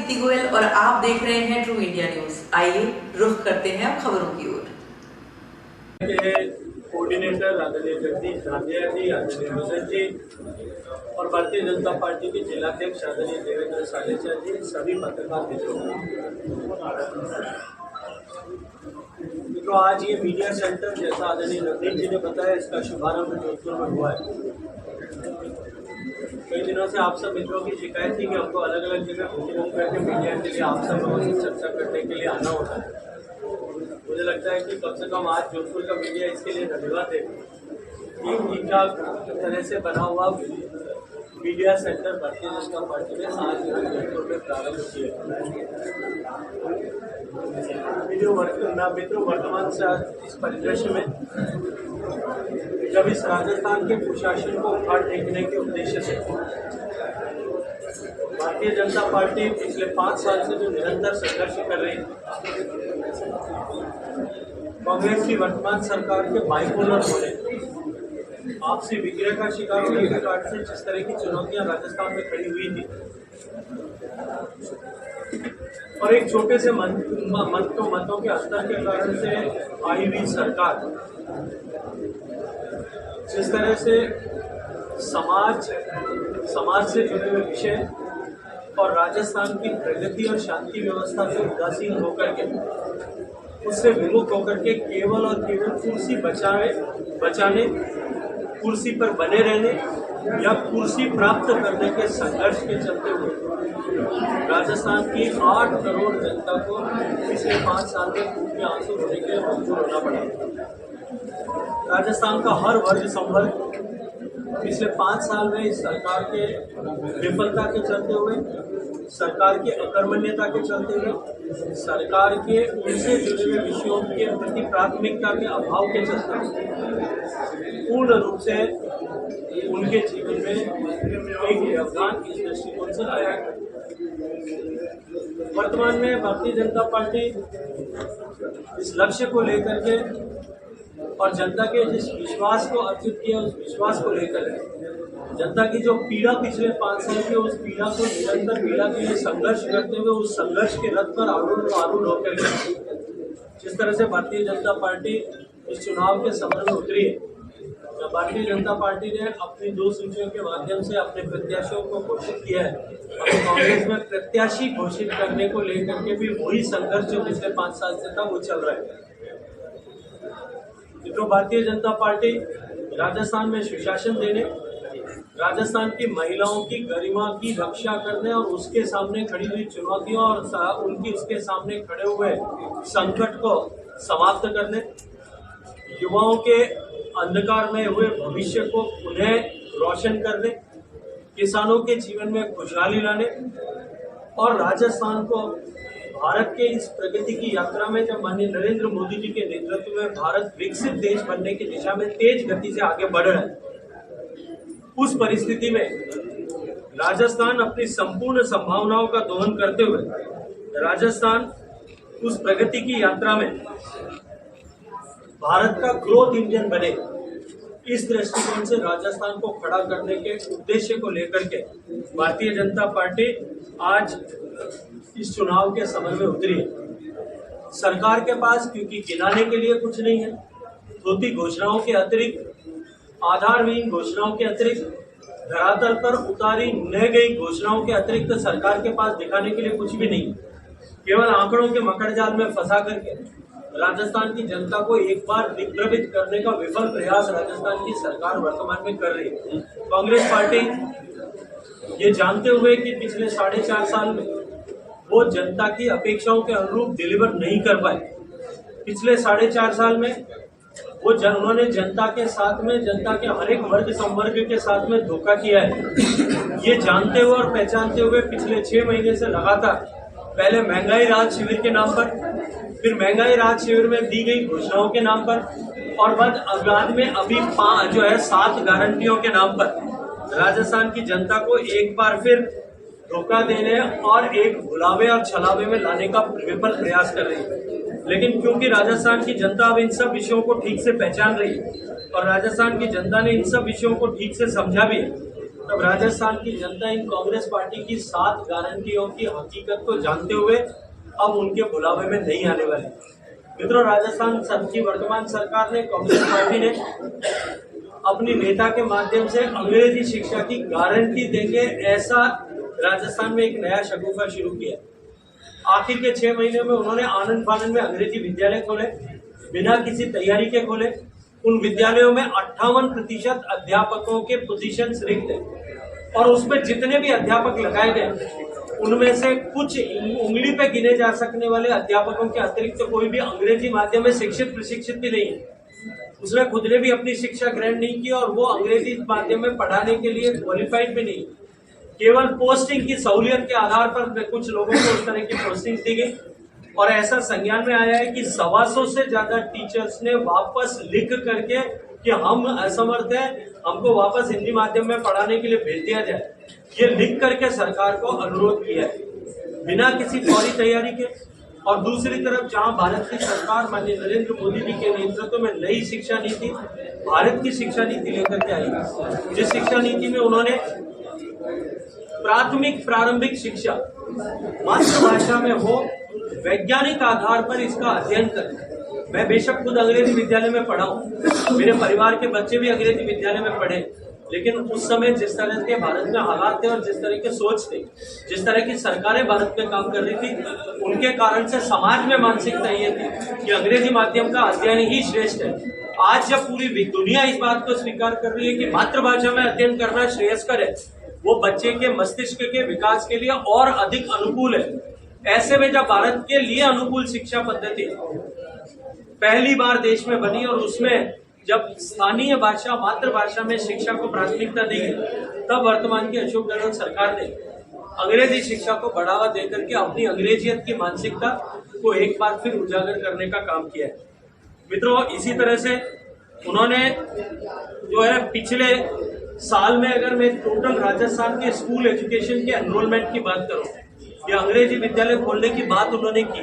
दीप्ति गोयल और आप देख रहे हैं ट्रू इंडिया न्यूज। आइए रुख करते हैं अब खबरों की ओर। कोऑर्डिनेटर आदरणीय जगदीश नादिया जी, आदरणीय रोशन जी और भारतीय जनता पार्टी के जिलाध्यक्ष आदरणीय देवेंद्र सालेचा जी, सभी पत्रकार मित्रों, आज ये मीडिया सेंटर जैसा आदरणीय नवदीप जी ने बताया, इसका शुभारंभ जोधपुर में हुआ है। कई दिनों से आप सब मित्रों की शिकायत थी कि हमको अलग अलग जगह बुक करके मीडिया के लिए आप सब लोगों से चर्चा करने के लिए आना होता है। मुझे लगता है कि कम से कम आज जोधपुर का मीडिया इसके लिए धन्यवाद है कि इनका तरह से बना हुआ media centre Bharatiya Janata party ने आज जोधपुर में प्रारंभ किया। मित्रों, वर्तमान से इस परिदृश्य में जब इस राजस्थान के कुशासन को उखाड़ फेंकने के उद्देश्य से भारतीय जनता पार्टी पिछले 5 साल से जो निरंतर संघर्ष कर रही है, कांग्रेस की वर्तमान सरकार के बाइपोलर होने, आपसी विग्रह का शिकार होने के कारण से जिस तरह की चुनौतियां राजस्थान में खड़ी हुई थी और एक छोटे से मतों के अंतर के कारण से आई हुई सरकार जिस तरह से समाज से जुड़े हुए विषय और राजस्थान की प्रगति और शांति व्यवस्था से उदासीन होकर के, उससे विमुख होकर के केवल और केवल कुर्सी बचाने, कुर्सी पर बने रहने या कुर्सी प्राप्त करने के संघर्ष के चलते हुए राजस्थान की 8 करोड़ जनता को पिछले 5 साल में खून के आंसू रोने के लिए मजबूर होना पड़ा। राजस्थान का हर वर्ग संवर्ग पिछले 5 साल में इस सरकार के विफलता के चलते हुए, सरकार की अकर्मण्यता के चलते हुए, सरकार के उनसे जुड़े हुए विषयों के प्रति प्राथमिकता के अभाव के चलते पूर्ण रूप से उनके जीवन में एक व्यवधान इस दृष्टिकोण से आया है। वर्तमान में भारतीय जनता पार्टी इस लक्ष्य को लेकर के और जनता के जिस विश्वास को अर्जित किया, उस विश्वास को लेकर जनता की जो पीड़ा पिछले 5 साल की, उस पीड़ा को निरंतर पीड़ा के लिए संघर्ष करते हुए उस संघर्ष के रथ पर आरूढ़ होकर जिस तरह से भारतीय जनता पार्टी इस चुनाव के समर में उतरी है, भारतीय जनता पार्टी ने अपनी 2 सूचियों के माध्यम से अपने प्रत्याशियों को घोषित किया है और कांग्रेस में प्रत्याशी घोषित करने को लेकर के भी वही संघर्ष जो पिछले 5 साल से था वो चल रहा है। तो भारतीय जनता पार्टी राजस्थान में सुशासन देने, राजस्थान की महिलाओं की गरिमा की रक्षा करने और उसके सामने खड़ी हुई चुनौतियों और उनकी उसके सामने खड़े हुए संकट को समाप्त करने, युवाओं के अंधकार में हुए भविष्य को पुनः रोशन करने, किसानों के जीवन में खुशहाली लाने और राजस्थान को भारत के इस प्रगति की यात्रा में जब माननीय नरेंद्र मोदी जी के नेतृत्व में भारत विकसित देश बनने की दिशा में तेज गति से आगे बढ़ रहा है, उस परिस्थिति में राजस्थान अपनी संपूर्ण संभावनाओं का दोहन करते हुए राजस्थान उस प्रगति की यात्रा में भारत का ग्रोथ इंजन बने, इस दृष्टिकोण से राजस्थान को खड़ा करने के उद्देश्य को लेकर के भारतीय जनता पार्टी आज इस चुनाव के समर में उतरी है। सरकार के पास क्योंकि गिनाने के लिए कुछ नहीं है, थोथी घोषणाओं के अतिरिक्त, आधारहीन घोषणाओं के अतिरिक्त, धरातल पर उतारी न गई घोषणाओं के अतिरिक्त सरकार के पास दिखाने के लिए कुछ भी नहीं। केवल आंकड़ों के मकड़जाल में फंसा करके राजस्थान की जनता को एक बार दिग्भ्रमित करने का विफल प्रयास राजस्थान की सरकार वर्तमान में कर रही है। कांग्रेस पार्टी ये जानते हुए कि पिछले 4.5 साल में वो जनता की अपेक्षाओं के अनुरूप डिलीवर नहीं कर पाए, पिछले 4.5 साल में वो उन्होंने जनता के साथ में, जनता के हर एक वर्ग संवर्ग के साथ में धोखा किया है। ये जानते हुए और पहचानते हुए पिछले 6 महीने से लगातार पहले महंगाई राहत शिविर के नाम पर, फिर महंगाई राहत शिविर में दी गई घोषणाओं के नाम पर और बाद में अभी 7 गारंटियों के नाम पर राजस्थान की जनता को एक बार फिर धोखा देने और एक भुलावे और छलावे में लाने का विफल प्रयास कर रही है। लेकिन क्योंकि राजस्थान की जनता अब इन सब विषयों को ठीक से पहचान रही है और राजस्थान की जनता ने इन सब विषयों को ठीक से समझा भी है, तब राजस्थान की जनता इन कांग्रेस पार्टी की 7 गारंटियों की हकीकत को जानते हुए अब उनके बुलावे में नहीं आने वाली। मित्रों, राजस्थान की वर्तमान सरकार ने, कांग्रेस पार्टी ने अपनी नेता के माध्यम से अंग्रेजी शिक्षा की गारंटी देंगे, ऐसा राजस्थान में एक नया शगुफा शुरू किया। आखिर के 6 महीने में उन्होंने आनंद फानंद में अंग्रेजी विद्यालय खोले, बिना किसी तैयारी के खोले। उन विद्यालयों में 58% अध्यापकों के पोजीशन रिक्त है और उसमें जितने भी अध्यापक लगाए गए उनमें से कुछ उंगली पे गिने जा सकने वाले अध्यापकों के अतिरिक्त कोई भी अंग्रेजी माध्यम में शिक्षित प्रशिक्षित भी नहीं है। उसने खुद ने भी अपनी शिक्षा ग्रहण नहीं की और वो अंग्रेजी माध्यम में पढ़ाने के लिए क्वालिफाइड भी नहीं। केवल पोस्टिंग की सहूलियत के आधार पर कुछ लोगों को उस तरह की पोस्टिंग दी गई और ऐसा संज्ञान में आया है कि 125 से ज्यादा टीचर्स ने वापस लिख करके कि हम असमर्थ हैं, हमको वापस हिंदी माध्यम में पढ़ाने के लिए भेज दिया जाए, ये लिख करके सरकार को अनुरोध किया है बिना किसी फौरी तैयारी के। और दूसरी तरफ जहां भारत की सरकार माननीय नरेंद्र मोदी जी के नेतृत्व में नई शिक्षा नीति, भारत की शिक्षा नीति लेकर के आई, जिस शिक्षा नीति में उन्होंने प्रारंभिक शिक्षा मातृभाषा में हो, वैज्ञानिक आधार पर इसका अध्ययन करें। मैं बेशक खुद अंग्रेजी विद्यालय में पढ़ा हूँ, मेरे परिवार के बच्चे भी अंग्रेजी विद्यालय में पढ़े, लेकिन उस समय जिस तरह के भारत में हालात थे और जिस तरह के सोच थे, जिस तरह की सरकारें भारत में काम कर रही थी, उनके कारण से समाज में मानसिकता ये थी कि अंग्रेजी माध्यम का अध्ययन ही श्रेष्ठ है। आज जब पूरी दुनिया इस बात को स्वीकार कर रही है कि मातृभाषा में अध्ययन करना श्रेयस्कर है, वो बच्चे के मस्तिष्क के विकास के लिए और अधिक अनुकूल है, ऐसे में जब भारत के लिए अनुकूल शिक्षा पद्धति पहली बार देश में बनी और उसमें जब स्थानीय भाषा मातृभाषा में शिक्षा को प्राथमिकता दी गई, तब वर्तमान की अशोक गहलोत सरकार ने अंग्रेजी शिक्षा को बढ़ावा देकर के अपनी अंग्रेजियत की मानसिकता को एक बार फिर उजागर करने का काम किया है। मित्रों, इसी तरह से उन्होंने जो है पिछले साल में, अगर मैं टोटल राजस्थान के स्कूल एजुकेशन के एनरोलमेंट की बात करूं, ये अंग्रेजी विद्यालय खोलने की बात उन्होंने की,